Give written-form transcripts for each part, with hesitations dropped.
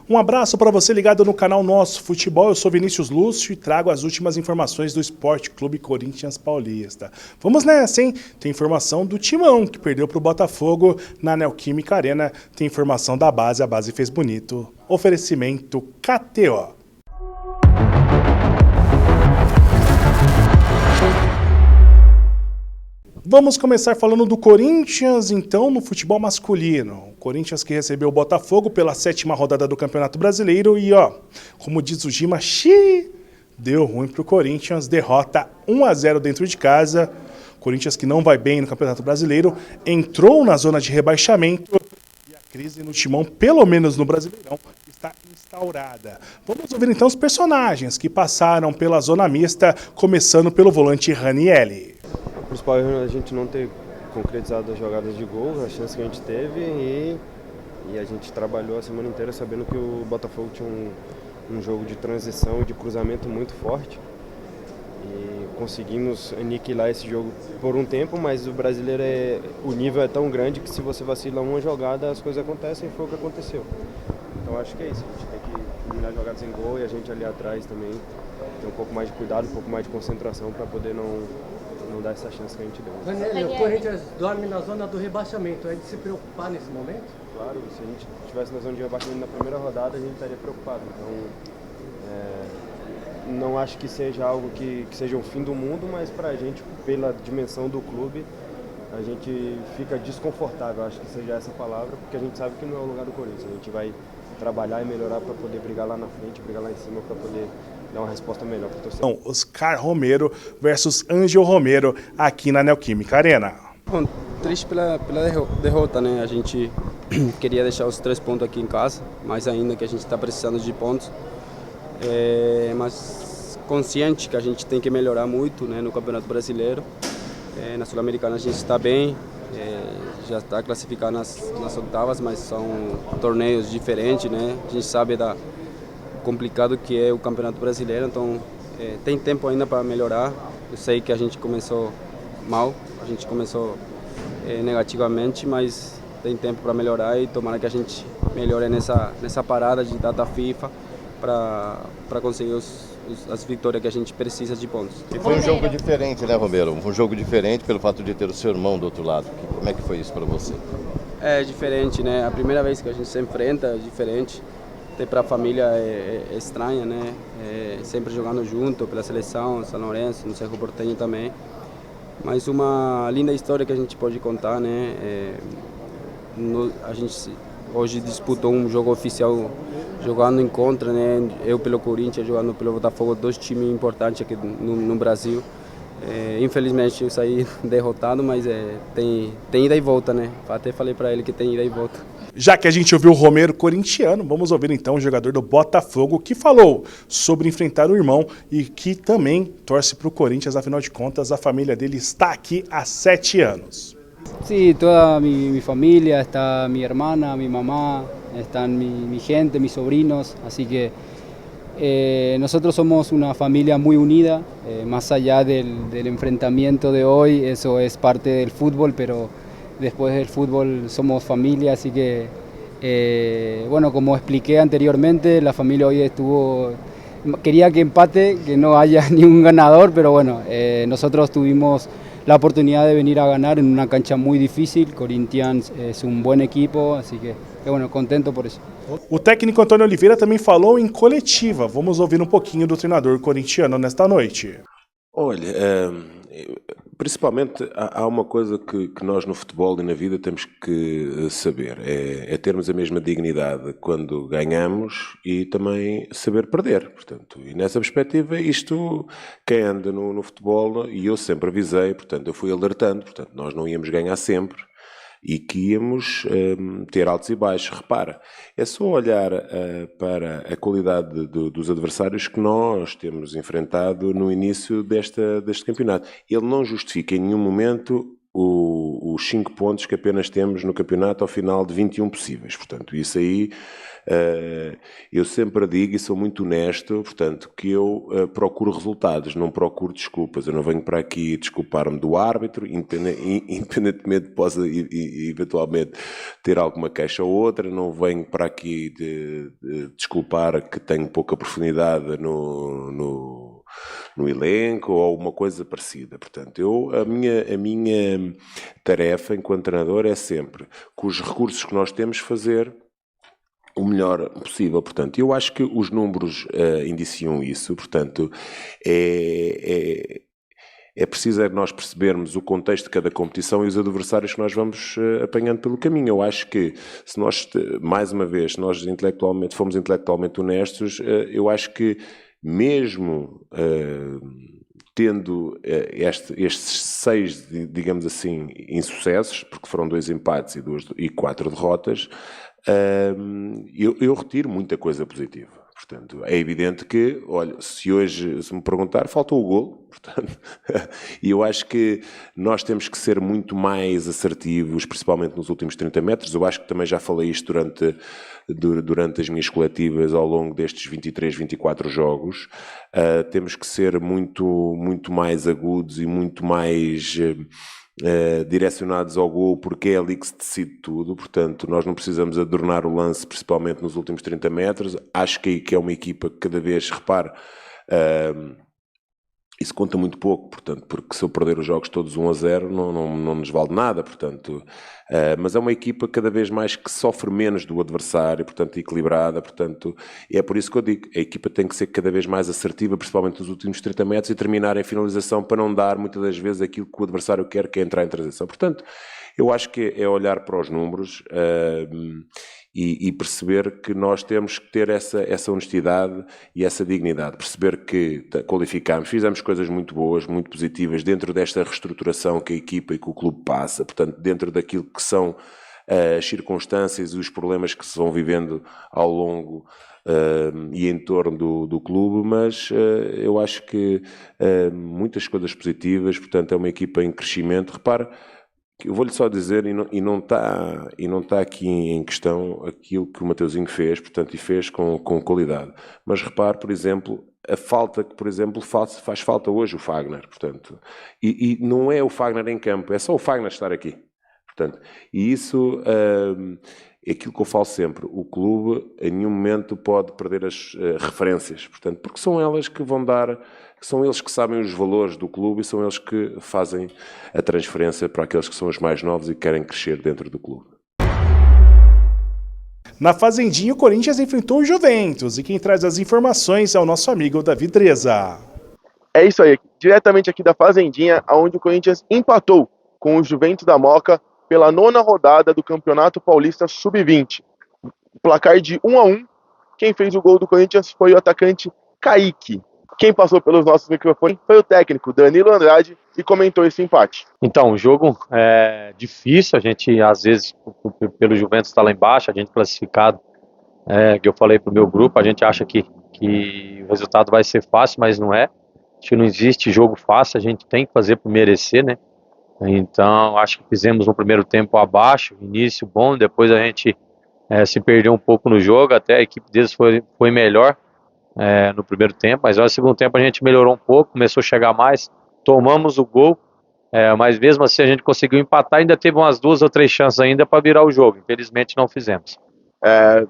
Um abraço para você ligado no canal Nosso Futebol. Eu sou Vinícius Lúcio e trago as últimas informações do Esporte Clube Corinthians Paulista. Vamos nessa, hein? Tem informação do Timão, que perdeu para o Botafogo na Neoquímica Arena. Tem informação da base, a base fez bonito. Oferecimento KTO. Vamos começar falando do Corinthians, então, no futebol masculino. O Corinthians que recebeu o Botafogo pela 7ª rodada do Campeonato Brasileiro e, como diz o Gima, deu ruim pro Corinthians, derrota 1-0 dentro de casa. Corinthians que não vai bem no Campeonato Brasileiro, entrou na zona de rebaixamento e a crise no Timão, pelo menos no Brasileirão, está instaurada. Vamos ouvir então os personagens que passaram pela zona mista, começando pelo volante Ranieri. O principal erro é a gente não ter concretizado as jogadas de gol, as chances que a gente teve e a gente trabalhou a semana inteira sabendo que o Botafogo tinha um jogo de transição e de cruzamento muito forte e conseguimos aniquilar esse jogo por um tempo, mas o brasileiro o nível é tão grande que se você vacila uma jogada as coisas acontecem e foi o que aconteceu. Então acho que é isso, a gente tem que eliminar jogadas em gol e a gente ali atrás também ter um pouco mais de cuidado, um pouco mais de concentração para poder não dar essa chance que a gente deu. Ranieri, o Corinthians dorme na zona do rebaixamento, é de se preocupar nesse momento? Claro, se a gente estivesse na zona de rebaixamento na primeira rodada, a gente estaria preocupado. Então, não acho que seja algo que seja o fim do mundo, mas para a gente, pela dimensão do clube, a gente fica desconfortável, acho que seja essa palavra, porque a gente sabe que não é o lugar do Corinthians. A gente vai trabalhar e melhorar para poder brigar lá na frente, brigar lá em cima para poder dar uma resposta melhor para o torcedor. Então, Oscar Romero versus Ângel Romero aqui na Neoquímica Arena. Bom, triste pela derrota, né? A gente queria deixar os 3 pontos aqui em casa, mais ainda que a gente está precisando de pontos. Mas consciente que a gente tem que melhorar muito, né, no Campeonato Brasileiro. Na Sul-Americana a gente está bem, já está classificado nas oitavas, mas são torneios diferentes, né? A gente sabe da complicado que é o Campeonato Brasileiro, então tem tempo ainda para melhorar. Eu sei que a gente começou mal, a gente começou negativamente, mas tem tempo para melhorar e tomara que a gente melhore nessa parada de data FIFA para conseguir as vitórias que a gente precisa de pontos. E foi um jogo diferente, né, Romero? Um jogo diferente pelo fato de ter o seu irmão do outro lado. Como é que foi isso para você? É diferente, né? A primeira vez que a gente se enfrenta é diferente. Até para a família é estranha, né? Sempre jogando junto pela seleção, São Lourenço, no Cerro Porteño também. Mas uma linda história que a gente pode contar, né? A gente hoje disputou um jogo oficial jogando em contra, né? Eu pelo Corinthians, jogando pelo Botafogo, 2 times importantes aqui no Brasil. Infelizmente eu saí derrotado, mas tem ida e volta, né? Até falei para ele que tem ida e volta. Já que a gente ouviu o Romero corintiano, vamos ouvir então o jogador do Botafogo que falou sobre enfrentar o irmão e que também torce para o Corinthians, afinal de contas a família dele está aqui há 7 anos. Sí, toda mi familia, está mi hermana, mi mamá, están mi gente, mis sobrinos, así que nosotros somos una familia muy unida, más allá del enfrentamiento de hoy, eso es parte del fútbol, pero después del fútbol somos familia, así que, bueno, como expliqué anteriormente, la familia hoy quería que empate, que no haya ni un ganador, pero bueno, nosotros tuvimos la oportunidad de venir a ganar en una cancha muy difícil. Corinthians es un buen equipo, así que bueno, contento por eso. O técnico Antônio Oliveira também falou em coletiva. Vamos ouvir um pouquinho do treinador corintiano nesta noite. Olha, principalmente há uma coisa que nós no futebol e na vida temos que saber, é termos a mesma dignidade quando ganhamos e também saber perder. Portanto, e nessa perspectiva, quem anda no futebol, e eu sempre avisei, portanto, eu fui alertando, portanto, nós não íamos ganhar sempre e que íamos ter altos e baixos. Repara, é só olhar para a qualidade dos adversários que nós temos enfrentado no início deste campeonato. Ele não justifica em nenhum momento os 5 pontos que apenas temos no campeonato ao final de 21 possíveis. Portanto, isso aí eu sempre digo e sou muito honesto, portanto, que eu procuro resultados, não procuro desculpas. Eu não venho para aqui desculpar-me do árbitro, independentemente de possa eventualmente ter alguma queixa ou outra. Não venho para aqui de desculpar que tenho pouca profundidade no elenco ou uma coisa parecida. Portanto, a minha tarefa enquanto treinador é sempre, com os recursos que nós temos, fazer o melhor possível. Portanto, eu acho que os números indiciam isso. Portanto, é preciso nós percebermos o contexto de cada competição e os adversários que nós vamos apanhando pelo caminho. Eu acho que, se nós, mais uma vez, se nós fomos intelectualmente honestos, eu acho que mesmo tendo estes 6, digamos assim, insucessos, porque foram 2 empates e 4 derrotas, eu retiro muita coisa positiva. Portanto, é evidente que, olha, se me perguntar, faltou o golo, portanto, e eu acho que nós temos que ser muito mais assertivos, principalmente nos últimos 30 metros. Eu acho que também já falei isto durante as minhas coletivas ao longo destes 23, 24 jogos. Temos que ser muito mais agudos e muito mais direcionados ao gol, porque é ali que se decide tudo. Portanto, nós não precisamos adornar o lance, principalmente nos últimos 30 metros. Acho que é uma equipa que cada vez, repare, isso conta muito pouco, portanto, porque se eu perder os jogos todos 1-0 não nos vale nada, portanto, mas é uma equipa cada vez mais que sofre menos do adversário, portanto, equilibrada, portanto, e é por isso que eu digo, a equipa tem que ser cada vez mais assertiva, principalmente nos últimos 30 metros, e terminar em finalização para não dar muitas das vezes aquilo que o adversário quer, que é entrar em transição. Portanto, eu acho que é olhar para os números e perceber que nós temos que ter essa honestidade e essa dignidade. Perceber que qualificámos, fizemos coisas muito boas, muito positivas, dentro desta reestruturação que a equipa e que o clube passa, portanto, dentro daquilo que são as circunstâncias e os problemas que se vão vivendo ao longo e em torno do clube, mas eu acho que muitas coisas positivas, portanto, é uma equipa em crescimento. Repara, eu vou-lhe só dizer, e não está aqui em questão aquilo que o Mateuzinho fez, portanto, e fez com qualidade. Mas repare, por exemplo, a falta que, por exemplo, faz falta hoje o Fagner, portanto. E não é o Fagner em campo, é só o Fagner estar aqui. Portanto, e isso é aquilo que eu falo sempre. O clube, em nenhum momento, pode perder as referências, portanto, porque são elas que vão dar... São eles que sabem os valores do clube e são eles que fazem a transferência para aqueles que são os mais novos e querem crescer dentro do clube. Na Fazendinha, o Corinthians enfrentou o Juventus, e quem traz as informações é o nosso amigo Davi Treza. É isso aí, diretamente aqui da Fazendinha, onde o Corinthians empatou com o Juventus da Moca pela 9ª rodada do Campeonato Paulista Sub-20. Placar de 1-1, quem fez o gol do Corinthians foi o atacante Kaique. Quem passou pelos nossos microfones foi o técnico Danilo Andrade e comentou esse empate. Então, o jogo é difícil, a gente às vezes, pelo Juventus estar lá embaixo, a gente classificado, que eu falei pro meu grupo, a gente acha que o resultado vai ser fácil, mas não é. Acho que não existe jogo fácil, a gente tem que fazer por merecer, né? Então, acho que fizemos um primeiro tempo abaixo, início bom, depois a gente se perdeu um pouco no jogo, até a equipe deles foi melhor no primeiro tempo, mas no segundo tempo a gente melhorou um pouco, começou a chegar mais, tomamos o gol, mas mesmo assim a gente conseguiu empatar, ainda teve umas 2 ou 3 chances ainda para virar o jogo, infelizmente não fizemos.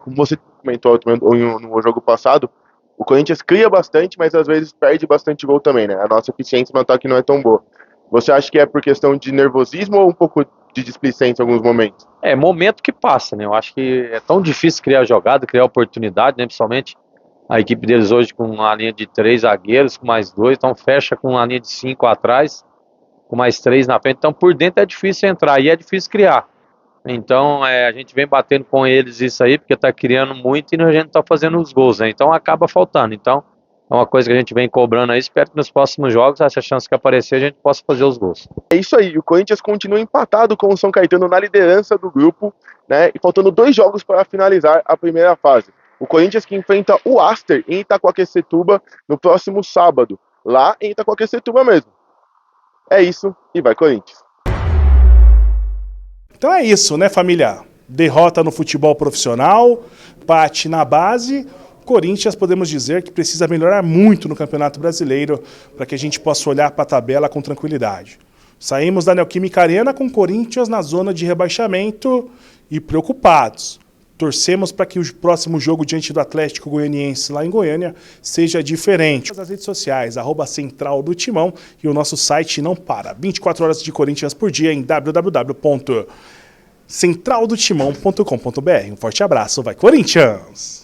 Como você comentou no jogo passado, o Corinthians cria bastante, mas às vezes perde bastante gol também, né? A nossa eficiência no ataque não é tão boa. Você acha que é por questão de nervosismo ou um pouco de displicência em alguns momentos? É momento que passa, né? Eu acho que é tão difícil criar jogada, criar oportunidade, né? Principalmente a equipe deles hoje com uma linha de 3 zagueiros, com mais 2, então fecha com uma linha de 5 atrás, com mais 3 na frente, então por dentro é difícil entrar e é difícil criar. Então a gente vem batendo com eles isso aí, porque está criando muito e a gente não está fazendo os gols, né? Então acaba faltando. Então é uma coisa que a gente vem cobrando aí, espero que nos próximos jogos, essa chance que aparecer, a gente possa fazer os gols. É isso aí, o Corinthians continua empatado com o São Caetano na liderança do grupo, né? E faltando 2 jogos para finalizar a primeira fase. O Corinthians que enfrenta o Aster em Itaquaquecetuba no próximo sábado, lá em Itaquaquecetuba mesmo. É isso, e vai Corinthians! Então é isso, né, família? Derrota no futebol profissional, empate na base. Corinthians, podemos dizer que precisa melhorar muito no Campeonato Brasileiro para que a gente possa olhar para a tabela com tranquilidade. Saímos da Neoquímica Arena com Corinthians na zona de rebaixamento e preocupados. Torcemos para que o próximo jogo diante do Atlético Goianiense lá em Goiânia seja diferente. As redes sociais, @Central do Timão, e o nosso site não para. 24 horas de Corinthians por dia em www.centraldotimão.com.br. Um forte abraço, vai Corinthians!